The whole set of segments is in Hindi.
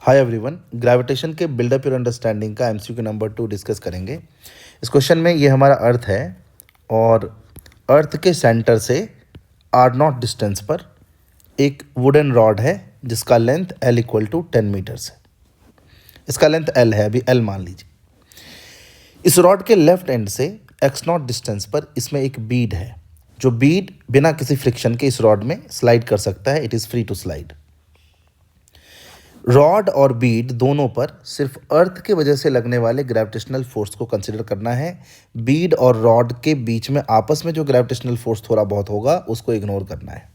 हाय एवरीवन, ग्रेविटेशन के बिल्डअप योर अंडरस्टैंडिंग का एमसीक्यू नंबर 2 डिस्कस करेंगे। इस क्वेश्चन में ये हमारा अर्थ है और अर्थ के सेंटर से r0 डिस्टेंस पर एक वुडन रॉड है जिसका length l equal to 10 metres है। इसका लेंथ l है, अभी l मान लीजिए। इस रॉड के लेफ्ट एंड से x0 डिस्टेंस पर इसमें एक बीड है, जो बीड बिना किसी फ्रिक्शन के इस रॉड में स्लाइड कर सकता है। It is free to slide. Rod और बीड दोनों पर सिर्फ अर्थ के वजह से लगने वाले ग्रेविटेशनल फोर्स को कंसिडर करना है। बीड और रॉड के बीच में आपस में जो ग्रेविटेशनल फोर्स थोड़ा बहुत होगा उसको इग्नोर करना है।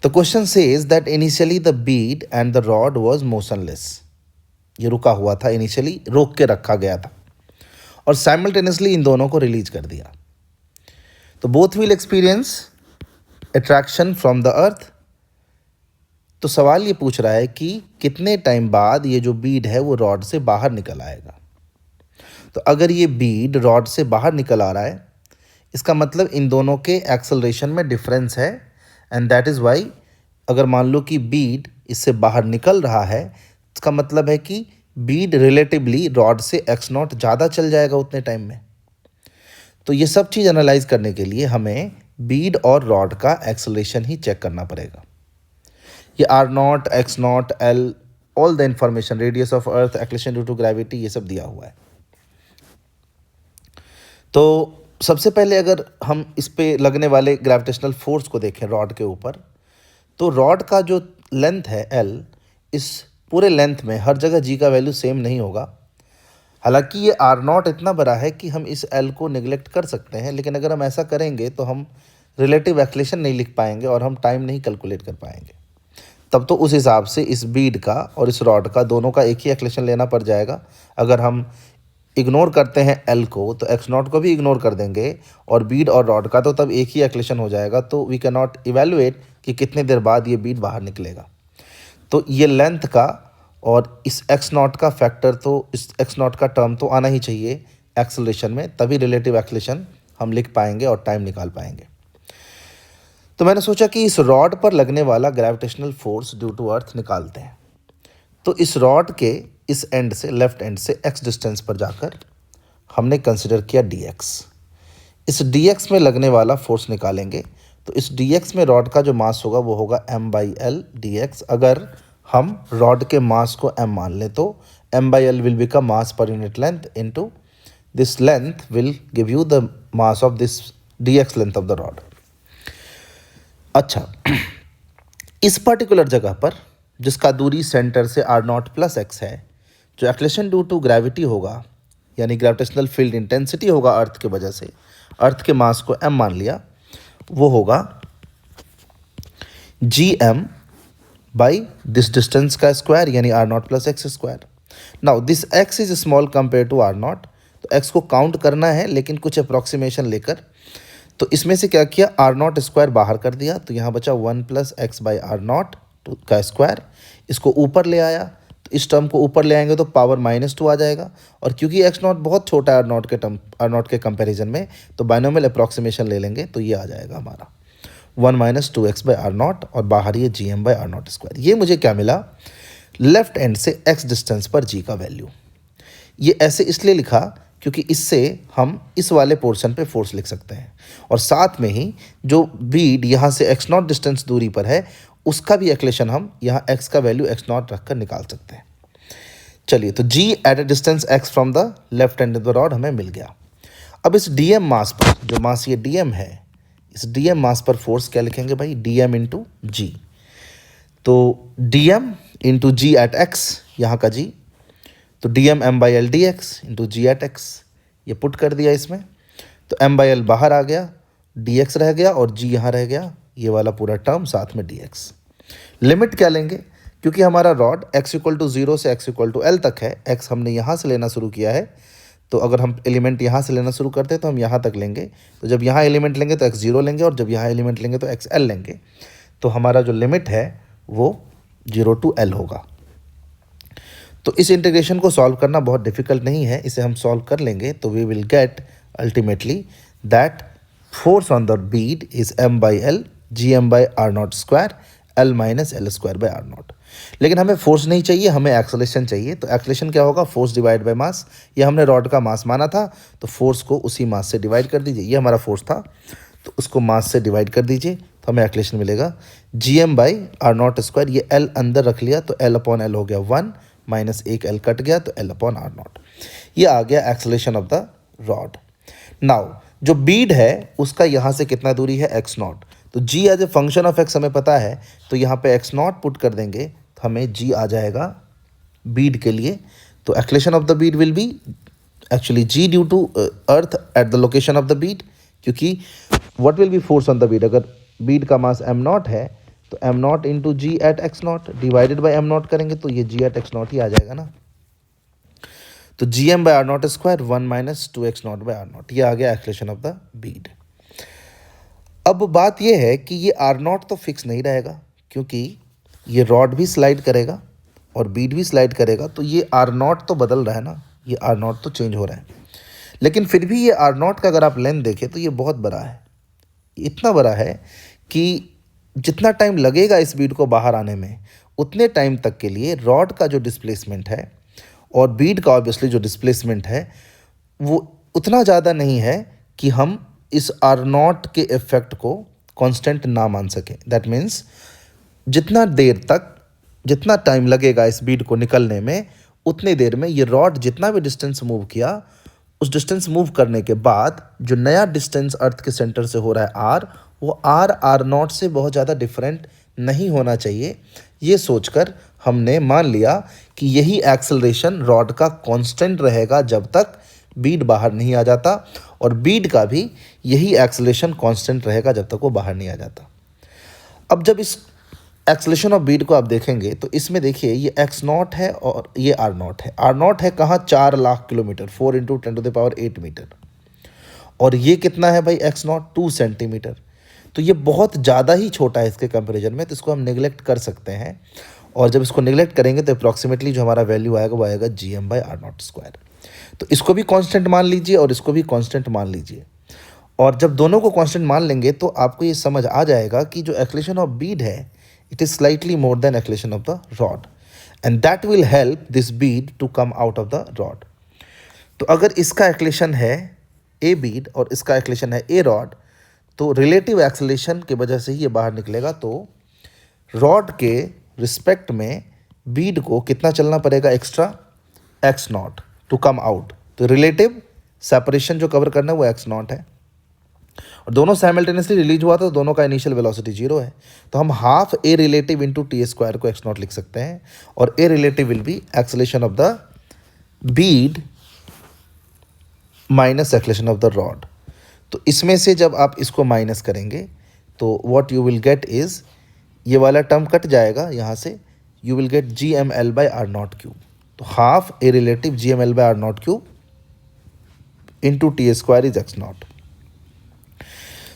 The question says that initially the Beed and the rod was motionless. ये रुका हुआ था, इनिशियली रोक के रखा गया था और साइमल्टेनियसली इन दोनों को रिलीज कर दिया। तो both will experience attraction from the earth. तो सवाल ये पूछ रहा है कि कितने टाइम बाद ये जो बीड है वो रॉड से बाहर निकल आएगा। तो अगर ये बीड रॉड से बाहर निकल आ रहा है, इसका मतलब इन दोनों के एक्सेलरेशन में डिफरेंस है। एंड दैट इज़ वाई अगर मान लो कि बीड इससे बाहर निकल रहा है, इसका मतलब है कि बीड रिलेटिवली रॉड से x0 ज़्यादा चल जाएगा उतने टाइम में। तो ये सब चीज़ एनालाइज करने के लिए हमें बीड और रॉड का एक्सेलरेशन ही चेक करना पड़ेगा। ये r0, x0, l, all the information, radius of earth, acceleration due to gravity, ये सब दिया हुआ है। तो सबसे पहले अगर हम इस पे लगने वाले ग्रेविटेशनल फोर्स को देखें रॉड के ऊपर, तो रॉड का जो लेंथ है l, इस पूरे लेंथ में हर जगह g का वैल्यू सेम नहीं होगा। हालांकि ये r0 इतना बड़ा है कि हम इस l को निगलेक्ट कर सकते हैं, लेकिन अगर हम ऐसा करेंगे तो हम रिलेटिव एक्लेशन नहीं लिख पाएंगे और हम टाइम नहीं कैलकुलेट कर पाएंगे। तब तो उस हिसाब से इस बीड का और इस रॉड का दोनों का एक ही एक्लेशन लेना पड़ जाएगा। अगर हम इग्नोर करते हैं एल को तो x0 को भी इग्नोर कर देंगे और बीड और रॉड का तो तब एक ही एक्लेशन हो जाएगा। तो वी कैन नॉट इवेलुएट कि कितने देर बाद ये बीड बाहर निकलेगा। तो ये लेंथ का और इस x0 का फैक्टर, तो इस x0 का टर्म तो आना ही चाहिए एक्सेलरेशन में, तभी रिलेटिव एक्लेशन हम लिख पाएंगे और टाइम निकाल पाएंगे। तो मैंने सोचा कि इस रॉड पर लगने वाला gravitational force due to earth निकालते हैं। तो इस रॉड के इस एंड से, लेफ्ट एंड से x डिस्टेंस पर जाकर हमने कंसिडर किया dx। इस dx में लगने वाला फोर्स निकालेंगे। तो इस dx में रॉड का जो मास होगा वो होगा m/l dx। अगर हम रॉड के मास को m मान लें तो m/l will become mass per unit length into this length will give you the mass of this dx length of the rod. अच्छा, इस पर्टिकुलर जगह पर जिसका दूरी सेंटर से r0 प्लस x है, जो एक्लेशन ड्यू टू ग्रेविटी होगा यानी ग्रेविटेशनल फील्ड इंटेंसिटी होगा अर्थ के वजह से, अर्थ के मास को m मान लिया, वो होगा gm बाई दिस डिस्टेंस का स्क्वायर यानी r0 plus x square. Now this x is small compare to r0, तो x को काउंट करना है लेकिन कुछ अप्रॉक्सीमेशन लेकर। तो इसमें से क्या किया, r0 स्क्वायर बाहर कर दिया, तो यहाँ बचा 1 प्लस एक्स बाई r0 का स्क्वायर। इसको ऊपर ले आया, तो इस टर्म को ऊपर ले आएंगे तो पावर -2 आ जाएगा। और क्योंकि x0 बहुत छोटा है r0 के कंपैरिजन में, तो बाइनोमियल अप्रॉक्सीमेशन ले लेंगे तो ये आ जाएगा हमारा 1 माइनस 2x बाई r0 और बाहर ये gm बाई r0 स्क्वायर। ये मुझे क्या मिला, लेफ्ट एंड से x डिस्टेंस पर g का वैल्यू। ये ऐसे इसलिए लिखा क्योंकि इससे हम इस वाले पोर्शन पे फोर्स लिख सकते हैं और साथ में ही जो बीड यहाँ से x0 डिस्टेंस दूरी पर है उसका भी एक्लेशन हम यहाँ x का वैल्यू x0 रखकर निकाल सकते हैं। चलिए, तो g at a distance x from the left end of the rod हमें मिल गया। अब इस dm मास पर, जो मास ये dm है, इस dm मास पर फोर्स क्या लिखेंगे भाई, dm इंटू जी। तो dm into g at x, यहाँ का g, तो dm m/l dx into g at x, ये पुट कर दिया इसमें। तो m/l बाहर आ गया, dx रह गया और g यहाँ रह गया, ये वाला पूरा टर्म साथ में dx। लिमिट क्या लेंगे, क्योंकि हमारा रॉड x इक्वल टू 0 से x इक्वल टू l तक है, x हमने यहाँ से लेना शुरू किया है। तो अगर हम एलिमेंट यहाँ से लेना शुरू करते हैं तो हम यहाँ तक लेंगे। तो जब यहाँ एलिमेंट लेंगे तो x0 लेंगे और जब यहाँ एलिमेंट लेंगे तो xl लेंगे। तो हमारा जो लिमिट है वो 0 टू l होगा। तो इस इंटीग्रेशन को सॉल्व करना बहुत डिफिकल्ट नहीं है, इसे हम सॉल्व कर लेंगे तो we will get ultimately that force on the bead is m/l gm by r0 square l minus l square by r0। लेकिन हमें फोर्स नहीं चाहिए, हमें एक्सेलरेशन चाहिए। तो एक्सेलरेशन क्या होगा, फोर्स डिवाइड बाय मास। ये हमने रॉड का मास माना था, तो फोर्स को उसी मास से डिवाइड कर दीजिए। ये हमारा फोर्स था, तो उसको मास से डिवाइड कर दीजिए, तो हमें एक्सेलरेशन मिलेगा GM by are not square. ये L अंदर रख लिया तो L अपॉन L हो गया 1, माइनस एक L कट गया तो L अपॉन आर नॉट। ये आ गया acceleration of the rod. Now जो बीड है उसका यहाँ से कितना दूरी है, x नॉट। तो g as a function of x हमें पता है, तो यहाँ पे x नॉट पुट कर देंगे तो हमें g आ जाएगा बीड के लिए। तो acceleration of the bead will be actually g due to earth at the location of the bead, क्योंकि what will be force on the bead, अगर बीड का मास m नॉट है तो m not into g at x not divided by m not करेंगे तो ये g एट x नॉट ही आ जाएगा ना। तो GM by are not square 1 minus 2x not by are not, ये आ गया एक्सेलरेशन ऑफ द बीड। अब बात ये है कि ये आर नॉट तो फिक्स नहीं रहेगा, क्योंकि ये रॉड भी स्लाइड करेगा और बीड भी स्लाइड करेगा, तो ये आर नॉट तो बदल रहा है ना, ये आर नॉट तो चेंज हो रहा है। लेकिन फिर भी ये आर नॉट का अगर आप लेंथ देखें तो ये बहुत बड़ा है, इतना बड़ा है कि जितना टाइम लगेगा इस बीड को बाहर आने में, उतने टाइम तक के लिए रॉड का जो डिस्प्लेसमेंट है और बीड का ऑब्वियसली जो डिस्प्लेसमेंट है वो उतना ज़्यादा नहीं है कि हम इस आर नॉट के इफेक्ट को कांस्टेंट ना मान सकें। दैट मीन्स जितना देर तक, जितना टाइम लगेगा इस बीड को निकलने में, उतनी देर में ये रॉड जितना भी डिस्टेंस मूव किया, उस डिस्टेंस मूव करने के बाद जो नया डिस्टेंस अर्थ के सेंटर से हो रहा है आर, वो आर नॉट से बहुत ज़्यादा डिफरेंट नहीं होना चाहिए। ये सोचकर हमने मान लिया कि यही एक्सेलरेशन रॉड का कांस्टेंट रहेगा जब तक बीड बाहर नहीं आ जाता, और बीड का भी यही एक्सेलरेशन कांस्टेंट रहेगा जब तक वो बाहर नहीं आ जाता। अब जब इस एक्सेलरेशन ऑफ बीड को आप देखेंगे तो इसमें देखिए ये x नॉट है और ये r नॉट है। r नॉट है कहाँ, 4 लाख किलोमीटर, 4 इंटू 10⁸ मीटर, और ये कितना है भाई x नॉट, 2 सेंटीमीटर। तो ये बहुत ज़्यादा ही छोटा है इसके कंपैरिजन में, तो इसको हम नेग्लेक्ट कर सकते हैं। और जब इसको नेग्लेक्ट करेंगे तो अप्रॉक्सीमेटली जो हमारा वैल्यू आएगा वो आएगा GM by are not square. तो इसको भी कांस्टेंट मान लीजिए और इसको भी कांस्टेंट मान लीजिए, और जब दोनों को कांस्टेंट मान लेंगे तो आपको ये समझ आ जाएगा कि जो एक्सेलरेशन ऑफ बीड है, it is slightly more than acceleration of the rod, and that will help this bead to come out of the rod. तो अगर इसका एक्सेलरेशन है a bead और इसका एक्सेलरेशन है a rod, तो रिलेटिव एक्सेलरेशन की वजह से ही ये बाहर निकलेगा। तो रॉड के रिस्पेक्ट में बीड को कितना चलना पड़ेगा extra, x naught to come out. तो रिलेटिव सेपरेशन जो कवर करना है वो x नॉट है, और दोनों साइमल्टेनियसली रिलीज हुआ तो दोनों का इनिशियल वेलोसिटी 0 है। तो हम half a relative into t square को x नॉट लिख सकते हैं, और a relative will be acceleration of the bead minus acceleration of the rod. तो इसमें से जब आप इसको माइनस करेंगे तो what you will get is, ये वाला टर्म कट जाएगा यहाँ से, you will get GML by are not cube. तो half a relative GML by are not cube into t square is x not.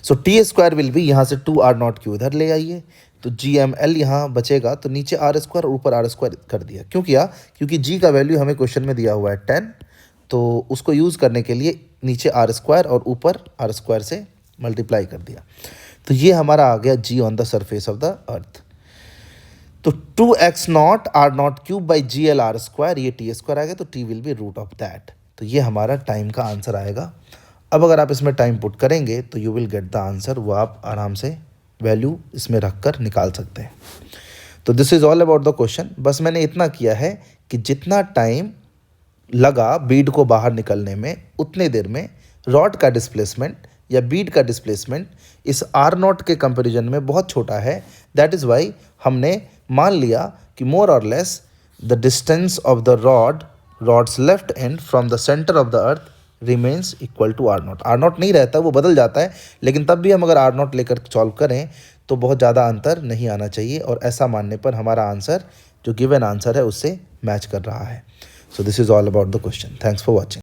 So T square will be, यहाँ से 2 आर नॉट क्यू इधर ले आइए, तो GML यहाँ बचेगा, तो नीचे आर स्क्वायर और ऊपर आर स्क्वायर कर दिया। क्यों किया, क्योंकि g का वैल्यू हमें क्वेश्चन में दिया हुआ है 10, तो उसको यूज़ करने के लिए नीचे आर स्क्वायर और ऊपर आर स्क्वायर से मल्टीप्लाई कर दिया। तो ये हमारा आ गया g on the surface of the earth. तो 2x naught are not cube by GL R square, ये टी स्क्वायर आ गया, तो t will be root of that. तो ये हमारा टाइम का आंसर आएगा। अब अगर आप इसमें टाइम पुट करेंगे तो you will get the answer, वो आप आराम से वैल्यू इसमें रख कर निकाल सकते हैं। तो this is all about the question. बस मैंने इतना किया है कि जितना टाइम लगा बीड को बाहर निकलने में, उतने देर में रॉड का डिस्प्लेसमेंट या बीड का डिस्प्लेसमेंट इस आर नॉट के कंपैरिजन में बहुत छोटा है। दैट इज़ वाई हमने मान लिया कि more or less the distance of the rods left end from the centre of the earth remains equal to or not. Are not नहीं रहता, वो बदल जाता है, लेकिन तब भी हम अगर आर नॉट लेकर सॉल्व करें तो बहुत ज़्यादा अंतर नहीं आना चाहिए, और ऐसा मानने पर हमारा आंसर जो गिवन आंसर है उससे मैच कर रहा है। So this is all about the question. Thanks for watching.